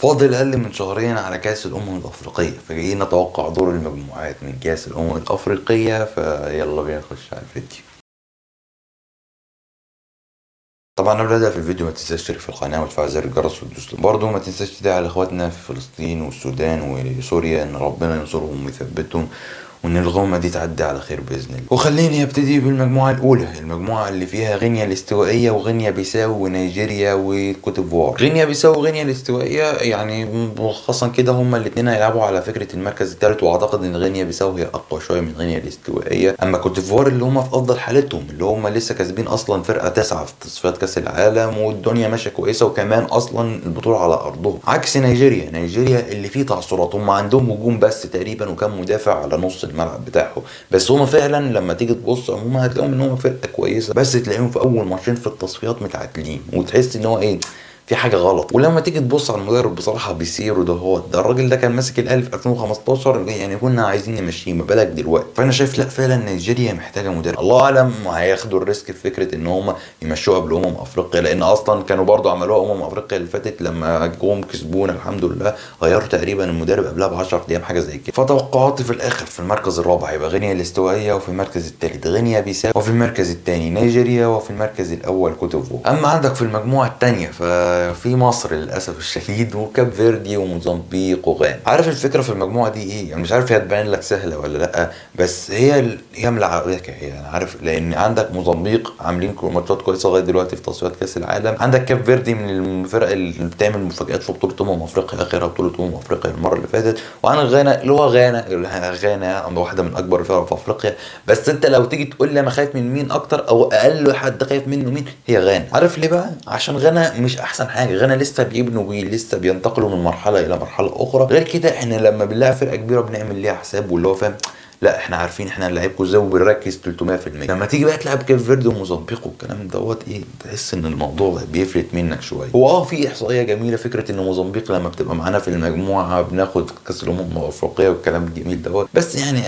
فاضل اقل من شهرين على كاس الافريقيه، فجايين نتوقع دور المجموعات من كاس الافريقيه. فيلا بينا نخش على الفيديو. طبعا قبل ابدا في الفيديو ما تنساش تشترك في القناه وتفعل زر الجرس وتدوس برضه ما تنساش تدعي على اخواتنا في فلسطين والسودان وسوريا ان ربنا ينصرهم ويثبتهم، وان الغمة دي تعدي على خير باذن الله. وخليني ابتدي بالمجموعه الاولى، المجموعه اللي فيها غينيا الاستوائيه وغينيا بيساو ونيجيريا وكوت ديفوار. غينيا بيساو وغينيا الاستوائيه يعني ملخصا كده هما الاثنين هيلعبوا على فكره المركز الثالث، واعتقد ان غينيا بيساو هي اقوى شويه من غينيا الاستوائيه. اما كوت ديفوار اللي هما في افضل حالتهم، اللي هما لسه كاسبين اصلا فرقه 9 في تصفيات كاس العالم والدنيا ماشيه كويسه، وكمان اصلا البطوله على ارضهم، عكس نيجيريا اللي فيه تعثرات. هم عندهم هجوم بس تقريبا وكم مدافع على نص الملعب بتاعهم، بس هم فعلا لما تيجي تبص عموما هتلاقيهم ان هم فرقه كويسه، بس تلاقيهم في اول ماتشين في التصفيات متعادلين وتحس ان هو ايه، في حاجه غلط. ولما تيجي تبص على المدرب بصراحه بيسيرو ده الراجل ده كان ماسك الاهلي في 2015، يعني كنا عايزين نمشيه، ما بالك دلوقتي. فانا شايف لا فعلا نيجيريا محتاجه مدرب. الله اعلم هياخدوا الريسك في فكره ان هم يمشوها قبل افريقيا، لان اصلا كانوا برضو عملوها افريقيا اللي فاتت لما جم كسبونا الحمد لله، غيروا تقريبا المدرب قبلها ب 10 ايام حاجه زي كده. فتوقعاتي في الاخر في المركز الرابع هيبقى غينيا الاستوائيه، وفي المركز الثالث غينيا بيساو، وفي المركز الثاني نيجيريا، وفي المركز الاول كوت ديفوار. اما عندك في المجموعه الثانيه ففي مصر للاسف الشديد وكاب فيردي وموزمبيق وغانا. عارف الفكره في المجموعه دي ايه؟ يعني مش عارف هي تبان لك سهله ولا لا، بس هي ملعبكه هي، انا عارف، لان عندك موزمبيق عاملين ماتشات كويسه لغايه دلوقتي في تصفيات كاس العالم، عندك كاب فيردي من الفرق اللي بتعمل مفاجات في بطوله افريقيا، اخرها بطوله افريقيا المره اللي فاتت. وعندك غانا اللي هو غانا واحده من اكبر الفرق في افريقيا. بس انت لو تيجي تقول لي انا خايف من مين اكتر او اقل حد خايف منه مين، هي غانا. عارف ليه بقى؟ عشان غانا مش احسن حاجه، غانا لسه بيبنوا لسه بينتقلوا من مرحله الى مرحله اخرى. غير كده احنا لما بنلاعب فرقه كبيره بنعمل ليها حساب، واللي هو فاهم لا احنا عارفين احنا هنلاعبكم ازاي وبنركز 300%. لما تيجي بقى تلعب كيف فيردي وموزمبيق والكلام دوت ايه، تحس ان الموضوع بيفلت منك شويه. هو في احصائيه جميله فكره ان موزمبيق لما بتبقى معانا في المجموعه بناخد كاس الافريقيه والكلام الجميل دوت، بس يعني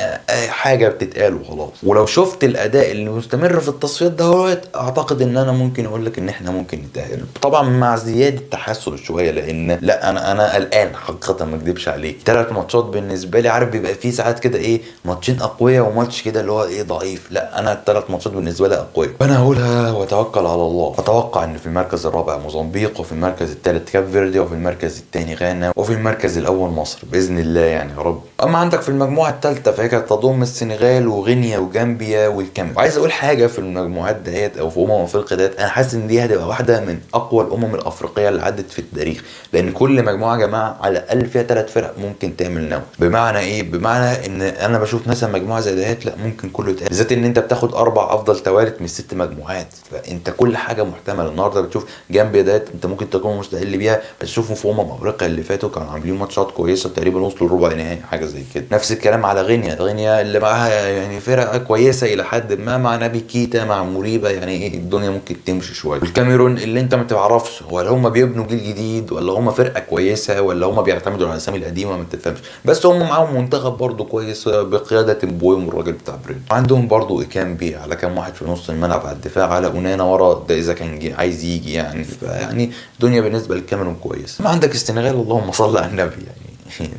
حاجه بتتقال وخلاص. ولو شفت الاداء اللي مستمر في التصفيات دوت، اعتقد ان انا ممكن اقول لك ان احنا ممكن نتاهل، طبعا مع زياده تحسن شويه، لان لا انا قلقان حقيقه، ما اكذبش عليك. 3 ماتشات بالنسبه لي، عارف بيبقى في ساعات كده ايه، ماتشين اقوياء وماتش كده اللي هو ايه ضعيف، لا انا ال3 ماتشات بالنسبه لي اقوياء. فانا هقولها واتوكل على الله. اتوقع ان في المركز الرابع موزمبيق، وفي المركز الثالث كاب فيردي، وفي المركز الثاني غانا، وفي المركز الاول مصر باذن الله يعني يا رب. اما عندك في المجموعه الثالثه فهي كانت تضم السنغال وغينيا وجامبيا والكاميرون. وعايز اقول حاجه في المجموعات ديت او في افريقيا ديت، انا حاسس ان دي هتبقى واحده من اقوى الافريقيه اللي عدت في التاريخ، لان كل مجموعه يا جماعه على الاقل فيها 3 فرق ممكن تعمل نوع. بمعنى ايه؟ بمعنى ان انا بشوف مثلا مجموعه زي ديت لا ممكن كله يتقال، بالذات ان انت بتاخد 4 افضل توالت من 6 مجموعات، فانت كل حاجه محتمله. النهارده بتشوف جامبيا ديت انت ممكن تكون مستقل بيها، بس شوفوا في افريقيا اللي فاتوا كانوا عاملين ماتشات كويسه، تقريبا وصلوا لربع نهائي حاجه زي كده. نفس الكلام على غينيا اللي معاها يعني فرقه كويسه الى حد ما، مع نبي كيتا مع مريبه، يعني ايه الدنيا ممكن تمشي شويه. والكاميرون اللي انت ما تعرفش ولا هم بيبنوا جيل جديد ولا هم فرقه كويسه ولا هم بيعتمدوا على الاسامي القديمه، ما تفهمش، بس هم معاهم منتخب برضو كويس بقياده مبويم والراجل بتاع برين. عندهم برضو ايكامبي على كام واحد في نص الملعب على الدفاع، على اونانا ورا ده اذا كان عايز يجي يعني، فيعني الدنيا بالنسبه للكاميرون كويس. ما عندك السنغال اللهم صل على النبي يعني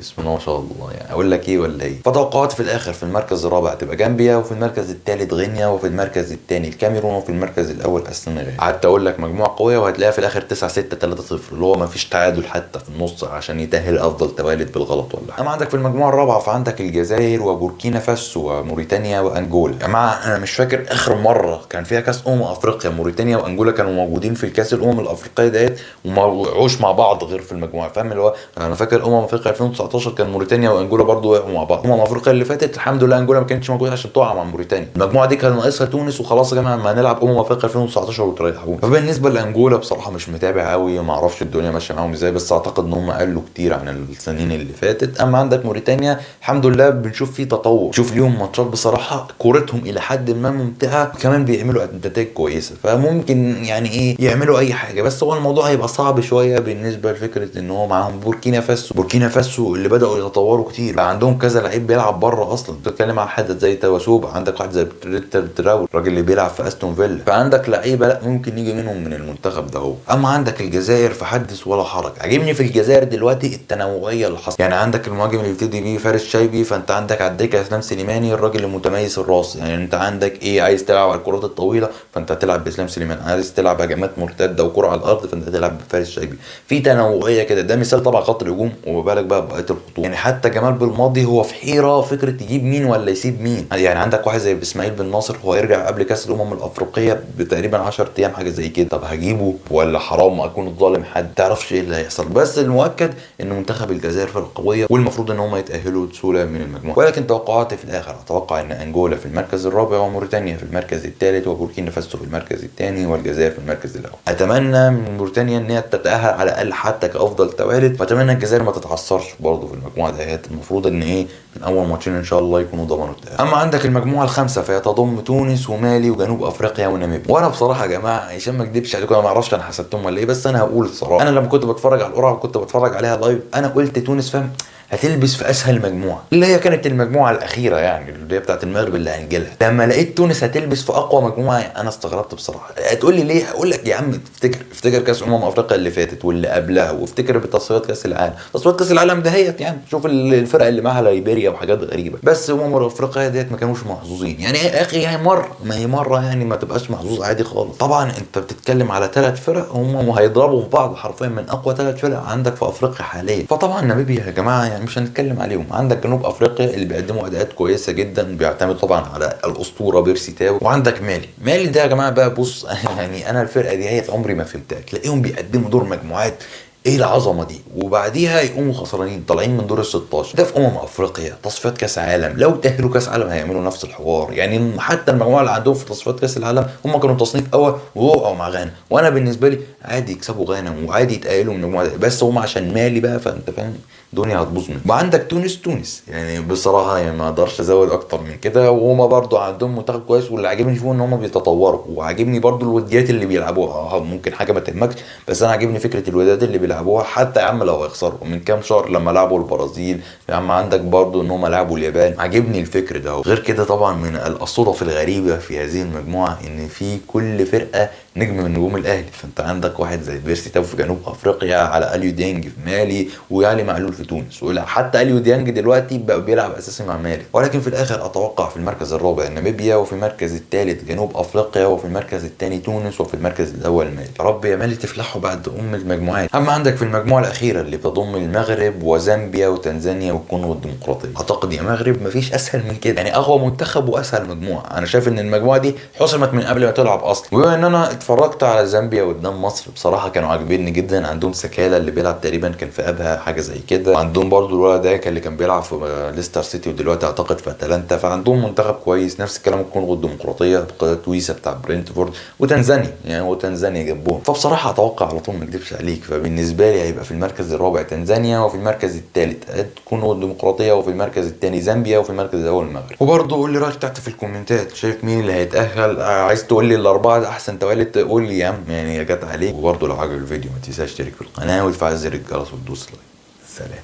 بسم الله ما شاء الله، يعني اقول لك ايه ولا ايه. فتوقعات في الاخر في المركز الرابع تبقى جامبيا، وفي المركز الثالث غينيا، وفي المركز الثاني الكاميرون، وفي المركز الاول السنغال. قعدت اقول لك مجموعه قويه وهتلاقيها في الاخر 9 6 3 0، اللي هو ما فيش تعادل حتى في النص عشان يتاهل افضل توالد بالغلط ولا حاجه. اما عندك في المجموعه الرابعه فعندك الجزائر وبوركينا فاسو وموريتانيا وانجولا. يا جماعه انا مش فاكر اخر مره كان فيها كاس افريقيا موريتانيا وانجولا كانوا موجودين في الكاس الافريقيه ديت وما وقعوش مع بعض غير في المجموعه، فاهم اللي هو انا فاكر افريقيا 2019 كان موريتانيا وانجولا برضو وقعوا مع بعض. افريقيا اللي فاتت الحمد لله انجولا ما كانتش موجوده عشان تقع مع موريتانيا. المجموعه دي كان ناقصها تونس وخلاص يا جماعه ما هنلعب افريقيا 2019 وتريحونا. فبالنسبه لانجولا بصراحه مش متابع قوي، ما اعرفش الدنيا ماشيه معاهم ازاي، بس اعتقد ان هم قلوا كتير عن السنين اللي فاتت. اما عندك موريتانيا الحمد لله بنشوف فيه تطور، شوف ليهم ماتشات بصراحه كورتهم الى حد ما ممتعه، كمان بيعملوا نتائج كويسه، فممكن يعني ايه يعملوا اي حاجه. بس هو الموضوع هيبقى صعب شويه بالنسبه لفكره ان هو معاهم بوركينا فاسو تحسوا اللي بداوا يتطوروا كتير، بقى عندهم كذا لعيب بيلعب بره اصلا. بتتكلم عن حد زي تواسوبا، عندك واحد زي تراور الراجل اللي بيلعب في استون فيلا، فعندك لعيبه لا ممكن يجي منهم من المنتخب ده هو. اما عندك الجزائر فحدث ولا حرج. عاجبني في الجزائر دلوقتي التنوعيه اللي حصلت، يعني عندك المهاجم اللي بيبتدي بيه فارس شايبي، فانت عندك على الدكه اسلام سليماني الراجل المتميز الراس. يعني انت عندك ايه، عايز تلعب على الكرات الطويله فانت هتلعب باسلام سليمان، عايز تلعب هجمات مرتده وكره على الارض فانت هتلعب بفارس شايبي. في تنوعيه كده، ده مثال طبعا خط الهجوم، وما بالك بقى بقيه الخطوط. يعني حتى جمال بالماضي هو في حيره فكره يجيب مين ولا يسيب مين. يعني عندك واحد زي اسماعيل بن ناصر، هو يرجع قبل كاس الامم الافريقيه بتقريبا 10 ايام حاجه زي كده، طب هجيبه ولا حرام اكون الظالم حد؟ تعرفش ايه اللي هيحصل. بس المؤكد ان منتخب الجزائر فرقه قويه، والمفروض ان هم يتاهلوا بسهوله من المجموعه. ولكن توقعاتي في الاخر اتوقع ان انجولا في المركز الرابع، وموريتانيا في المركز الثالث، وبوركينا فاسو في المركز الثاني، والجزائر في المركز الاول. اتمنى من موريتانيا ان هي تتاهل على الاقل حتى كافضل توالد، واتمنى الجزائر ما تتعثرش برضه في المجموعه ديت. المفروض ان ايه، من اول ماتشين ان شاء الله يكونوا ضمنوا التاهل. اما عندك المجموعه الخامسه فهي تضم تونس ومالي وجنوب افريقيا وناميبيا. وانا بصراحه يا جماعه عشان ما اكدبش عليكم، انا ما اعرفش انا حسبتهم ولا ايه، بس انا هقول الصراحه، انا لما كنت بتفرج على القرعه وكنت بتفرج عليها لايف، انا قلت تونس فاهم هتلبس في اسهل مجموعه، اللي هي كانت المجموعه الاخيره يعني اللي هي بتاعت المغرب اللي هنجيلها. لما لقيت تونس هتلبس في اقوى مجموعه انا استغربت بصراحه. هتقول لي ليه؟ اقول لك يا عم افتكر كاس افريقيا اللي فاتت واللي قبلها، وافتكر بتصفيات كاس العالم. تصفيات كاس العالم دهيت يعني شوف الفرق اللي معاها ليبيريا وحاجات غريبه، بس افريقيا ديت ما كانوش محظوظين. يعني يا اخي هي مره، ما هي مره يعني ما تبقاش محظوظ عادي خالص. طبعا انت بتتكلم على 3 فرق هم هيضربوا في بعض حرفيا من اقوى 3 فرق عندك في افريقيا حاليا. فطبعا ناميبيا يا جماعه يعني مش هنتكلم عليهم. عندك جنوب افريقيا اللي بيقدموا اداءات كويسه جدا، بيعتمد طبعا على الاسطوره بيرسي تاو. وعندك مالي ده يا جماعه بقى بص يعني انا الفرقه دي هي عمري ما فهمتها، تلاقيهم بيقدموا دور مجموعات ايه العظمه دي، وبعديها يقوموا خسرانين طالعين من دور ال 16 ده في افريقيا. تصفيات كاس عالم لو تاهلوا كاس عالم هيعملوا نفس الحوار. يعني حتى المجموعه اللي عندهم في تصفيات كاس العالم هم كانوا تصنيف اول ووقعوا مع غانا، وانا بالنسبه لي عادي يكسبوا غانا وعادي يتاهلوا من المجموعه دي، بس هم عشان مالي بقى فانت فاهم الدنيا هتبوظ منه. وعندك تونس يعني بصراحه يعني ما اقدرش ازود اكتر من كده، وهما برضو عندهم منتخب كويس، واللي عاجبني فيهم ان هما بيتطوروا، وعاجبني برضو الوديات اللي بيلعبوها. ممكن حاجه ما تهمكش، بس انا عاجبني فكره الوداد اللي بيلعبوها. حتى يا عم لو هيخسروا من كام شهر لما لعبوا البرازيل، يا عم عندك برضو ان هم لعبوا اليابان، عاجبني الفكر ده. غير كده طبعا من الصدف الغريبه في هذه المجموعه ان في كل فرقه نجم من نجوم الاهلي. فانت عندك واحد زي بيرسي تاو في جنوب افريقيا، على اليو ديانج في مالي، وعلي معلول في تونس، وحتى اليو ديانج دلوقتي بقى بيلعب اساسي مع مالي. ولكن في الاخر اتوقع في المركز الرابع ناميبيا، وفي المركز الثالث جنوب افريقيا، وفي المركز الثاني تونس، وفي المركز الاول مالي. يا رب يا مالي تفلحوا بعد المجموعات. اما عندك في المجموعه الاخيره اللي بتضم المغرب وزامبيا وتنزانيا والكونغو الديمقراطيه، اعتقد يا مغرب مفيش اسهل من كده. يعني اقوى منتخب واسهل مجموعه. انا شايف ان المجموعه دي حسمت من قبل ما تلعب اصلا. وبما ان انا اتفرجت على زامبيا قدام مصر بصراحه كانوا عاجبيني جدا. عندهم سكالا اللي بيلعب تقريبا كان في ابها حاجه زي كده، عندهم برضو الولد ده اللي كان بيلعب في ليستر سيتي ودلوقتي اعتقد في اتلانتا. فعندهم منتخب كويس. نفس الكلام الكونغو الديمقراطيه تويسا بتاع برينتفورد، وتنزانيا يعني وتنزانيا جنبهم. فبصراحه اتوقع على طول ما اكذبش عليك، فبالنسبه لي هيبقى في المركز الرابع تنزانيا، وفي المركز الثالث الكونغو الديمقراطيه، وفي المركز الثاني زامبيا، وفي المركز الاول المغرب. وبرضه قول لي رايك تحت في الكومنتات، شايف مين اللي هيتاهل؟ عايز تقول لي الاربعه ده احسن توالد تقول لي يا عم، يعني يا جت عليك. وبرضه لو عجب الفيديو ما تنساش تشترك في القناه وتفعل زر الجرس وتدوس لايك. سلام.